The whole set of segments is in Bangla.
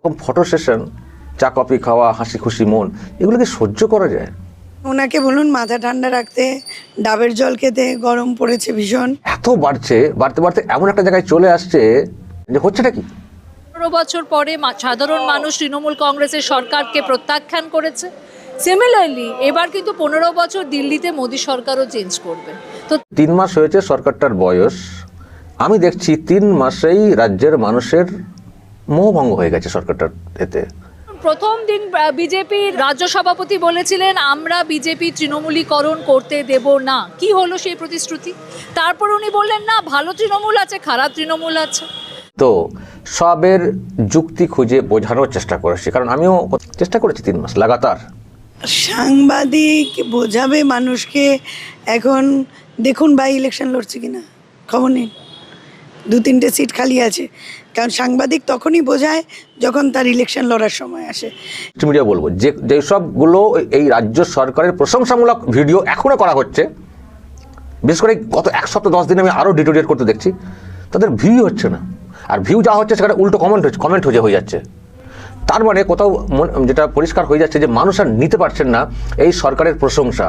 এরকম ফটো সেশন, চা কফি খাওয়া, হাসি খুশি মন, এগুলোকে সহ্য করা যায়? ওনাকে বলুন মাথা ঠান্ডা রাখতে, ডাবের জল খেতে, গরম পড়েছে ভীষণ। এত বাড়ছে, বাড়তে বাড়তে এমন একটা জায়গায় চলে আসছে যে হচ্ছেটা কি? 15 বছর পরে সাধারণ মানুষ তৃণমূল কংগ্রেসের সরকারকে প্রত্যাখ্যান করেছে। সিমিলারলি এবার কিন্তু 15 বছর দিল্লিতে মোদী সরকারও চেঞ্জ করবে। তো 3 মাস হয়েছে সরকারটার বয়স, আমি দেখছি 3 মাসেই রাজ্যের মানুষের মোহভঙ্গ হয়ে গেছে সরকারটার এতে। প্রথম দিন বিজেপির রাজ্য সভাপতি বলেছিলেন আমরা বিজেপি তৃণমূলীকরণ করতে দেব না। কি হলো সেই প্রতিশ্রুতি? তারপর উনি বললেন না, ভালো তৃণমূল আছে, খারাপ তৃণমূল আছে। তো সবের যুক্তি খুঁজে বোঝানোর চেষ্টা করেছি, কারণ আমিও চেষ্টা করেছি 3 মাস লাগাতার। সাংবাদিক বোঝাবে মানুষকে। এখন দেখুন বাই ইলেকশন লড়ছে কিনা, খবর নিন, 2-3টে সিট খালি আছে। কারণ সাংবাদিক তখনই বোঝায় যখন তার ইলেকশন লড়ার সময় আসে। মিডিয়া বলবো যে সবগুলো এই রাজ্য সরকারের প্রশংসামূলক ভিডিও এখনো করা হচ্ছে, বিশেষ করে গত 1 সপ্তাহ 10 দিনে আমি আরও ডিটোরিয়েট করতে দেখছি, তাদের ভিউ হচ্ছে না। আর ভিউ যা হচ্ছে সেখানে উল্টো কমেন্ট হয়ে যাচ্ছে। তার মানে কোথাও যেটা পরিষ্কার হয়ে যাচ্ছে যে মানুষ আর নিতে পারছেন না এই সরকারের প্রশংসা।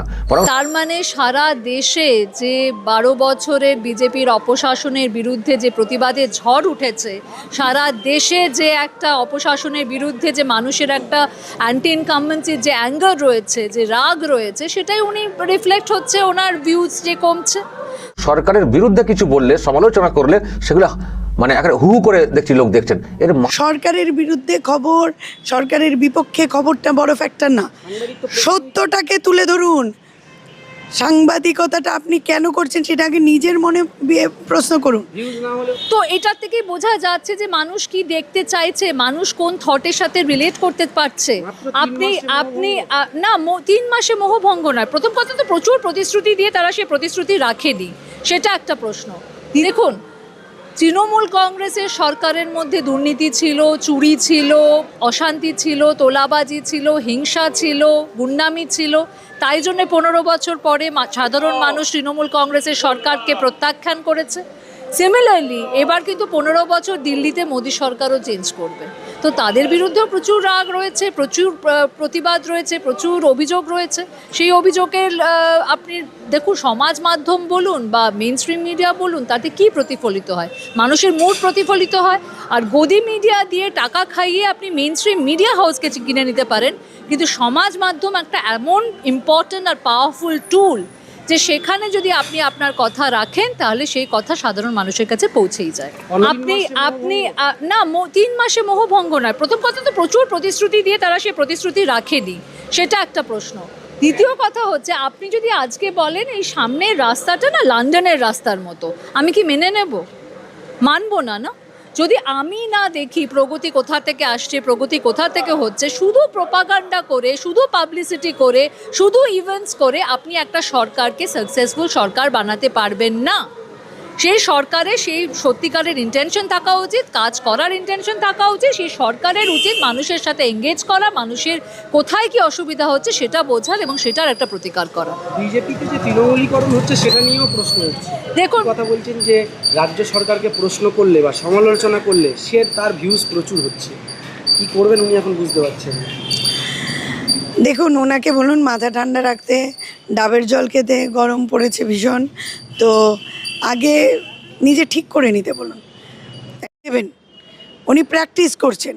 তার মানে সারা দেশে যে 12 বছরের বিজেপির অপশাসনের বিরুদ্ধে যে প্রতিবাদের ঝড় উঠেছে, সারা দেশে যে একটা অপশাসনের বিরুদ্ধে যে মানুষের একটা অ্যান্টি ইনকামবেন্সির যে অ্যাঙ্গার রয়েছে, যে রাগ রয়েছে, সেটাই উনি রিফ্লেক্ট হচ্ছে ওনার ভিউজ যে কমছে। সরকারের বিরুদ্ধে কিছু বললে, সমালোচনা করলে সেগুলো মানে একটা হু করে দেখছি লোক দেখছেন। এর সরকারের বিরুদ্ধে খবর, সরকারের বিপক্ষে খবরটা বড় ফ্যাক্টর না, সত্যটাকে তুলে ধরুন। সাংবাদিকতাটা আপনি কেন করছেন সেটা আগে নিজের মনে প্রশ্ন করুন। তো এটার থেকে বোঝা যাচ্ছে যে মানুষ কি দেখতে চাইছে, মানুষ কোন থটের সাথে রিলেট করতে পারছে। আপনি না 3 মাসে মোহভঙ্গ নয়। প্রথম কথা তো প্রচুর প্রতিশ্রুতি দিয়ে তারা সেই প্রতিশ্রুতি রাখেনি, সেটা একটা প্রশ্ন। দেখুন, তৃণমূল কংগ্রেসের সরকারের মধ্যে দুর্নীতি ছিল, চুরি ছিল, অশান্তি ছিল, তোলাবাজি ছিল, হিংসা ছিল, গুন্ডামি ছিল। তাই জন্য 15 বছর পরে সাধারণ মানুষ তৃণমূল কংগ্রেসের সরকারকে প্রত্যাখ্যান করেছে। সিমিলারলি এবার কিন্তু 15 বছর দিল্লিতে মোদী সরকারও চেঞ্জ করবে। তো তাদের বিরুদ্ধেও প্রচুর রাগ রয়েছে, প্রচুর প্রতিবাদ রয়েছে, প্রচুর অভিযোগ রয়েছে। সেই অভিযোগের আপনি দেখুন, সমাজ মাধ্যম বলুন বা মেইন স্ট্রিম মিডিয়া বলুন, তাতে কি প্রতিফলিত হয়? মানুষের মুড প্রতিফলিত হয়। আর গদি মিডিয়া দিয়ে টাকা খাইয়ে আপনি মেইন স্ট্রিম মিডিয়া হাউসকে কিনে নিতে পারেন, কিন্তু সমাজ মাধ্যম একটা এমন ইম্পর্ট্যান্ট আর পাওয়ারফুল টুল যে সেখানে যদি আপনি আপনার কথা রাখেন তাহলে সেই কথা সাধারণ মানুষের কাছে পৌঁছেই যায়। আপনি না 3 মাসে মোহভঙ্গ নয়। প্রথম কথা তো প্রচুর প্রতিশ্রুতি দিয়ে তারা সেই প্রতিশ্রুতি রাখেনি, সেটা একটা প্রশ্ন। দ্বিতীয় কথা হচ্ছে, আপনি যদি আজকে বলেন এই সামনের রাস্তাটা না লন্ডনের রাস্তার মতো, আমি কি মেনে নেব? মানবো না। না, যদি আমি না দেখি প্রগতি কোথা থেকে আসছে, প্রগতি কোথা থেকে হচ্ছে, শুধু প্রোপাগান্ডা করে, শুধু পাবলিসিটি করে, শুধু ইভেন্টস করে আপনি একটা সরকারকে সাকসেসফুল সরকার বানাতে পারবেন না। সেই সরকারে সেই সত্যিকারের ইন্টেনশন থাকা উচিত, কাজ করার ইন্টেনশন থাকা উচিত। সেই সরকারের উচিত মানুষের সাথে এঙ্গেজ করা, মানুষের কোথায় কি অসুবিধা হচ্ছে সেটা বোঝার এবং সেটার একটা প্রতিকার করা। বিজেপিতে যে তৃণমূলীকরণ হচ্ছে সেটা নিয়েও প্রশ্ন হচ্ছে। দেখুন, কথা বলছেন যে রাজ্য সরকারকে প্রশ্ন করলে বা সমালোচনা করলে তার ভিউজ প্রচুর হচ্ছে, কি করবেন উনি এখন বুঝতে পারছেন? দেখুন, ওনাকে বলুন মাথা ঠান্ডা রাখতে, ডাবের জল খেতে, গরম পড়েছে ভীষণ। তো আগে নিজে ঠিক করে নিতে বলুন। দেবেন, উনি প্র্যাকটিস করছেন।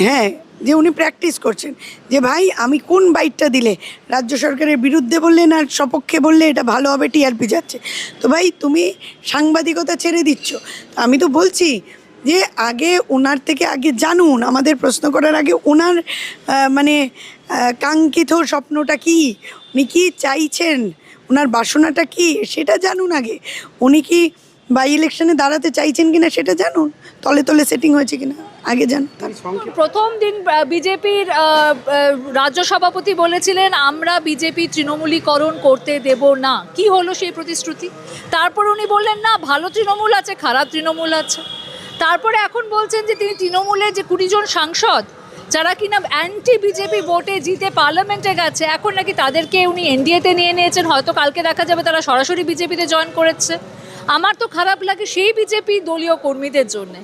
হ্যাঁ, যে উনি প্র্যাকটিস করছেন যে ভাই আমি কোন বাইটটা দিলে রাজ্য সরকারের বিরুদ্ধে বললে না সপক্ষে বললে এটা ভালো হবে, টিআরপি যাচ্ছে। তো ভাই তুমি সাংবাদিকতা ছেড়ে দিচ্ছ। আমি তো বলছি যে আগে ওনার থেকে আগে জানুন, আমাদের প্রশ্ন করার আগে ওনার মানে কাঙ্ক্ষিত স্বপ্নটা কি, উনি কী চাইছেন, ওনার বাসনাটা কি সেটা জানুন আগে। উনি কি বাই ইলেকশনে দাঁড়াতে চাইছেন কিনা সেটা জানুন, তলে তলে সেটিং হয়েছে কিনা আগে জানুন। প্রথম দিন বিজেপির রাজ্য সভাপতি বলেছিলেন আমরা বিজেপি তৃণমূলীকরণ করতে দেব না। কি হলো সেই প্রতিশ্রুতি? তারপর উনি বললেন না, ভালো তৃণমূল আছে, খারাপ তৃণমূল আছে। তারপরে এখন বলছেন যে তিনি তৃণমূলের যে 20 জন সাংসদ যারা কিনা অ্যান্টি বিজেপি ভোটে জিতে পার্লামেন্টে গেছে, এখন নাকি তাদেরকে উনি এনডিএতে নিয়ে নিয়েছেন। হয়তো কালকে দেখা যাবে তারা সরাসরি বিজেপিতে জয়েন করেছে। আমার তো খারাপ লাগে সেই বিজেপি দলীয় কর্মীদের জন্যে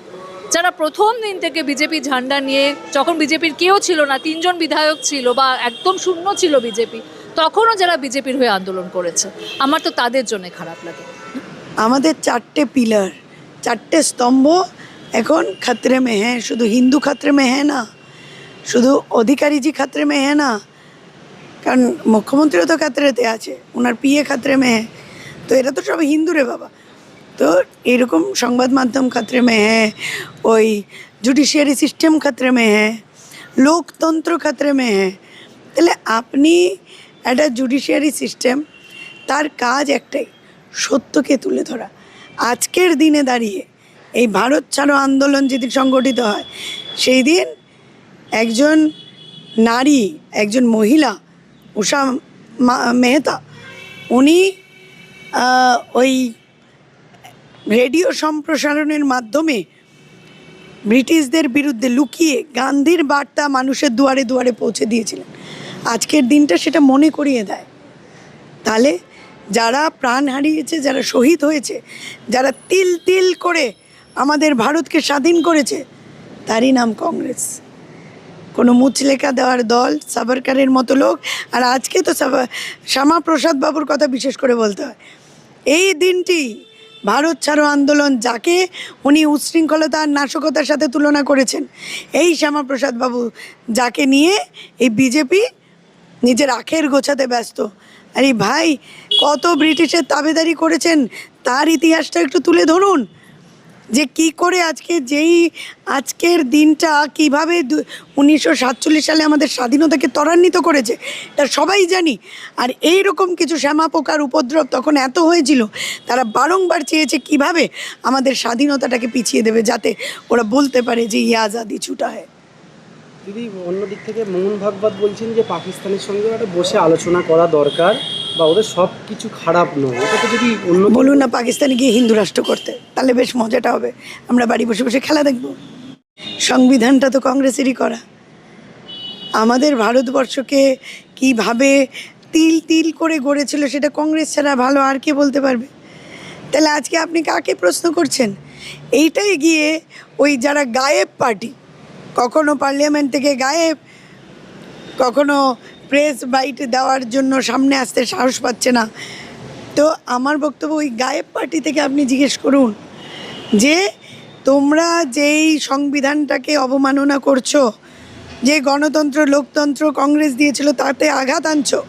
যারা প্রথম দিন থেকে বিজেপি ঝান্ডা নিয়ে, যখন বিজেপির কেউ ছিল না, 3জন বিধায়ক ছিল বা একদম শূন্য ছিল বিজেপি, তখনও যারা বিজেপির হয়ে আন্দোলন করেছে, আমার তো তাদের জন্য খারাপ লাগে। আমাদের 4টে পিলার, 4টে স্তম্ভ এখন खतरे में है। শুধু হিন্দু खतरे में है না, শুধু অধিকারীজি खतरे में है না, কারণ মুখ্যমন্ত্রীও তো খাতরেতে আছে, ওনার পিএ খাতরে মে হ্যাঁ। তো এরা তো সব হিন্দু রে বাবা। তো এরকম সংবাদ মাধ্যম খাতরে মে হ্যাঁ, ওই জুডিশিয়ারি সিস্টেম খাতরে মে হ্যাঁ, লোকতন্ত্র খাতরে মে হ্যাঁ। তাহলে আপনি একটা জুডিশিয়ারি সিস্টেম, তার কাজ একটাই, সত্যকে তুলে ধরা। আজকের দিনে দাঁড়িয়ে এই ভারত ছাড়ো আন্দোলন যেদিন সংগঠিত হয়, সেই দিন একজন নারী, একজন মহিলা, উষা মেহতা, উনি ওই রেডিও সম্প্রসারণের মাধ্যমে ব্রিটিশদের বিরুদ্ধে লুকিয়ে গান্ধীর বার্তা মানুষের দুয়ারে দুয়ারে পৌঁছে দিয়েছিলেন। আজকের দিনটা সেটা মনে করিয়ে দেয়। তাহলে যারা প্রাণ হারিয়েছে, যারা শহীদ হয়েছে, যারা তিল তিল করে আমাদের ভারতকে স্বাধীন করেছে, তারই নাম কংগ্রেস। কোনো মুচলেখা দেওয়ার দল, সাভারকারের মতো লোক। আর আজকে তো শ্যামাপ্রসাদ বাবুর কথা বিশেষ করে বলতে হয়। এই দিনটি ভারত ছাড়ো আন্দোলন, যাকে উনি উচ্ছৃঙ্খলতা আর নাশকতার সাথে তুলনা করেছেন, এই শ্যামাপ্রসাদ বাবু, যাকে নিয়ে এই বিজেপি নিজের আখের গোছাতে ব্যস্ত। আরে ভাই, কত ব্রিটিশের তাবেদারি করেছেন, তার ইতিহাসটা একটু তুলে ধরুন, যে কি করে আজকের দিনটা কিভাবে 1947 সালে আমাদের স্বাধীনতাকে ত্বরান্বিত করেছে, এটা সবাই জানি। আর এই রকম কিছু শ্যামা পোকার উপদ্রব তখন এত হয়েছিল, তারা বারংবার চেয়েছে কিভাবে আমাদের স্বাধীনতাটাকে পিছিয়ে দেবে, যাতে ওরা বলতে পারে যে ইয়ে আজাদি ছুটা হয়। দিদি, অন্যদিক থেকে মোহন ভাগবত বলছেন যে পাকিস্তানের সঙ্গে একটা বসে আলোচনা করা দরকার, বা ওদের সব কিছু খারাপ নয়। এটা তো যদি অন্য বলুন না পাকিস্তানে গিয়ে হিন্দু রাষ্ট্র করতে, তাহলে বেশ মজাটা হবে, আমরা বাড়ি বসে বসে খেলা দেখব। সংবিধানটা তো কংগ্রেসেরই করা। আমাদের ভারতবর্ষকে কিভাবে তিল তিল করে গড়েছিল, সেটা কংগ্রেস ছাড়া ভালো আর কে বলতে পারবে? তাহলে আজকে আপনি কাকে প্রশ্ন করছেন? এইটাই গিয়ে ওই যারা গায়েব পার্টি, কখনো পার্লামেন্ট থেকে গায়েব, কখনো প্রেস বাইট দেওয়ার জন্য সামনে আসতে সাহস পাচ্ছে না। তো আমার বক্তব্য, ওই গায়েব পার্টি থেকে আপনি জিজ্ঞেস করুন যে তোমরা যেই সংবিধানটাকে অবমাননা করছো, যে গণতন্ত্র লোকতন্ত্র কংগ্রেস দিয়েছিল তাতে আঘাত আনছো।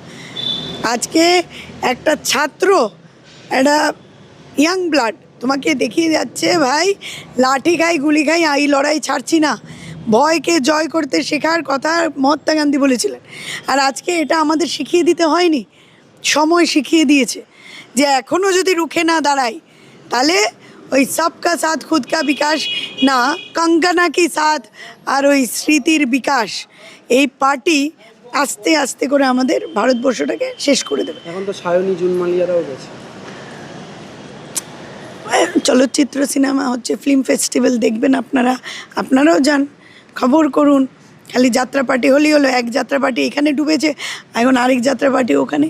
আজকে একটা ছাত্র, একটা ইয়াং ব্লাড তোমাকে দেখিয়ে যাচ্ছে, ভাই লাঠি খাই গুলি খাই, এই লড়াই ছাড়ছি না। ভয়কে জয় করতে শেখার কথা মহাত্মা গান্ধী বলেছিলেন। আর আজকে এটা আমাদের শিখিয়ে দিতে হয়নি, সময় শিখিয়ে দিয়েছে যে এখনও যদি রুখে না দাঁড়াই, তাহলে ওই সবকা সাথ খুদকা বিকাশ না, কঙ্গনা কি সাথ আর ওই স্মৃতির বিকাশ, এই পার্টি আস্তে আস্তে করে আমাদের ভারতবর্ষটাকে শেষ করে দেবে। এখন তো সায়নী জুন মালিয়ারাও গেছে। চলচ্চিত্র সিনেমা হচ্ছে, ফিল্ম ফেস্টিভ্যাল দেখবেন আপনারাও যান, খবর করুন। খালি যাত্রা পার্টি হলেই হলো, এক যাত্রা পার্টি এখানে ডুবেছে, এখন আরেক যাত্রা পার্টি ওখানে।